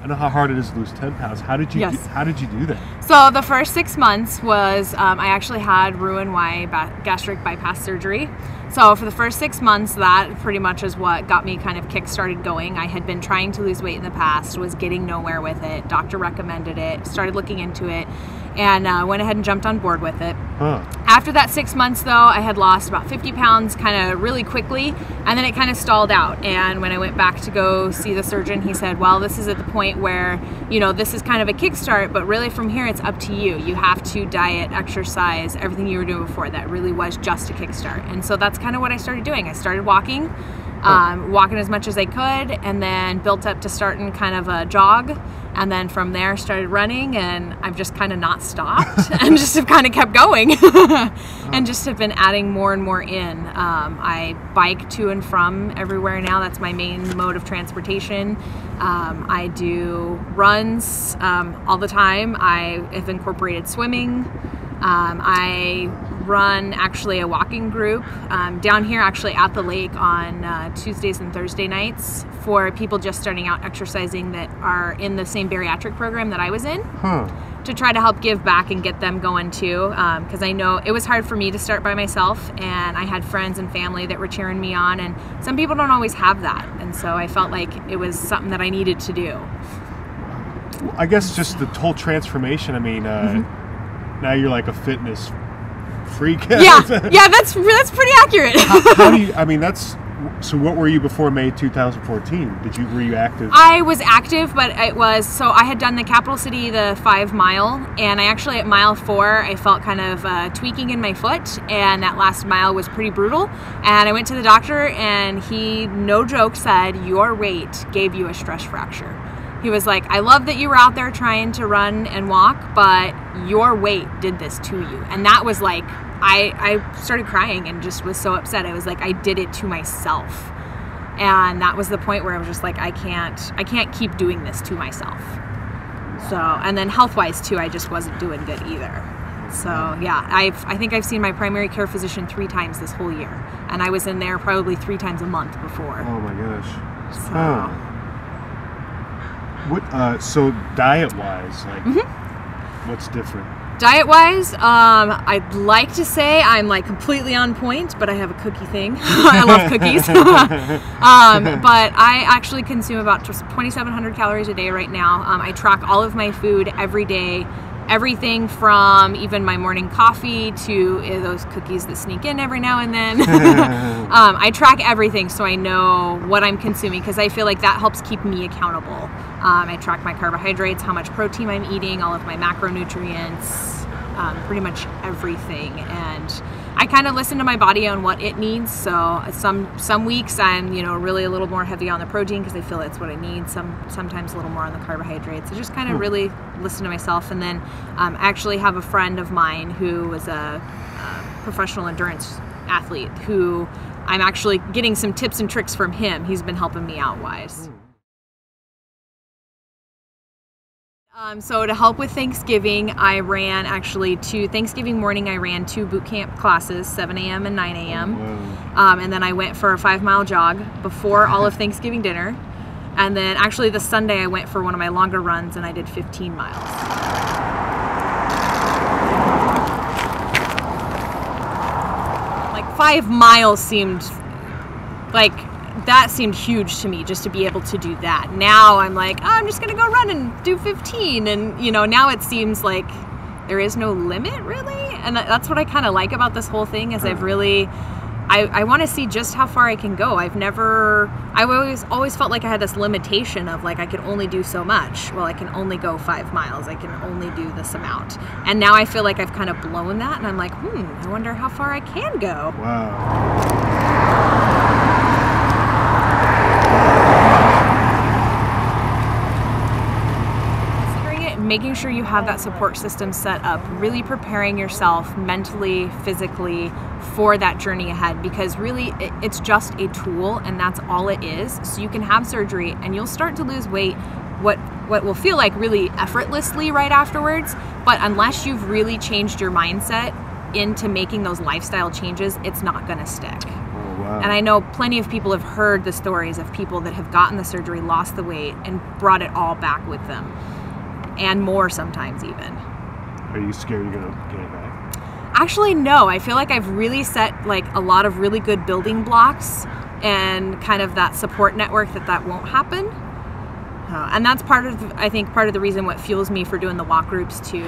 I know how hard it is to lose 10 pounds. How did you how did you do that? So the first 6 months was I actually had Roux-en-Y gastric bypass surgery. So for the first 6 months, that pretty much is what got me kind of kick-started going. I had been trying to lose weight in the past, was getting nowhere with it. Doctor recommended it, started looking into it, and went ahead and jumped on board with it. After that 6 months though, I had lost about 50 pounds kind of really quickly, and then it kind of stalled out. And when I went back to go see the surgeon, he said, well, this is at the point where, you know, this is kind of a kickstart, but really from here it's up to you. You have to diet, exercise, everything you were doing before. That really was just a kickstart. And so that's kind of what I started doing. I started walking, walking as much as I could, and then built up to starting kind of a jog. And then from there started running, and I've just kind of not stopped and just have kind of kept going and just have been adding more and more in. I bike to and from everywhere now. That's my main mode of transportation. I do runs all the time. I have incorporated swimming. I run actually a walking group down here actually at the lake on Tuesdays and Thursday nights for people just starting out exercising that are in the same bariatric program that I was in, to try to help give back and get them going too, because I know it was hard for me to start by myself, and I had friends and family that were cheering me on, and some people don't always have that, and so I felt like it was something that I needed to do. I guess just the whole transformation, I mean, now you're like a fitness freak. Yeah, that's pretty accurate. How do you, I mean, so what were you before May 2014? Were you active? I was active, but so I had done the capital city, the 5 mile, and I actually at mile 4, I felt kind of tweaking in my foot, and that last mile was pretty brutal. And I went to the doctor, and he, no joke, said, your weight gave you a stress fracture. He was like, I love that you were out there trying to run and walk, but your weight did this to you. And that was like, I started crying and just was so upset. I was like, I did it to myself. And that was the point where I was just like, I can't keep doing this to myself. So, and then health-wise too, I just wasn't doing good either. So yeah, I think I've seen my primary care physician 3 times this whole year. And I was in there probably 3 times a month before. Oh my gosh. So. So diet-wise, like, what's different? Diet-wise, I'd like to say I'm like completely on point, but I have a cookie thing. I love cookies. But I actually consume about 2,700 calories a day right now. I track all of my food every day. Everything from even my morning coffee to those cookies that sneak in every now and then. I track everything so I know what I'm consuming, because I feel like that helps keep me accountable. I track my carbohydrates, how much protein I'm eating, all of my macronutrients, pretty much everything. And I kind of listen to my body on what it needs. So some weeks I'm, really a little more heavy on the protein because I feel that's what I need. Sometimes a little more on the carbohydrates. I just kind of really listen to myself. And then I actually have a friend of mine who was a professional endurance athlete who I'm actually getting some tips and tricks from him. He's been helping me out wise. So to help with Thanksgiving, I ran Thanksgiving morning, I ran 2 boot camp classes, 7 a.m. and 9 a.m. And then I went for a 5-mile jog before all of Thanksgiving dinner. And then actually the Sunday I went for one of my longer runs and I did 15 miles. Like 5 miles seemed huge to me, just to be able to do that. Now I'm like, oh, I'm just gonna go run and do 15, and now it seems like there is no limit really, and that's what I kind of like about this whole thing is I want to see just how far I can go. I've always felt like I had this limitation of like I could only do so much. Well, I can only go 5 miles. I can only do this amount. And now I feel like I've kind of blown that, and I'm like, I wonder how far I can go. Wow. Making sure you have that support system set up, really preparing yourself mentally, physically for that journey ahead, because really it's just a tool and that's all it is. So you can have surgery and you'll start to lose weight, what will feel like really effortlessly right afterwards, but unless you've really changed your mindset into making those lifestyle changes, it's not going to stick. Oh, wow. Wow. And I know plenty of people have heard the stories of people that have gotten the surgery, lost the weight, and brought it all back with them. And more sometimes even. Are you scared you're going to get it back? Actually, no. I feel like I've really set like a lot of really good building blocks and kind of that support network that won't happen. And that's I think part of the reason what fuels me for doing the walk groups too.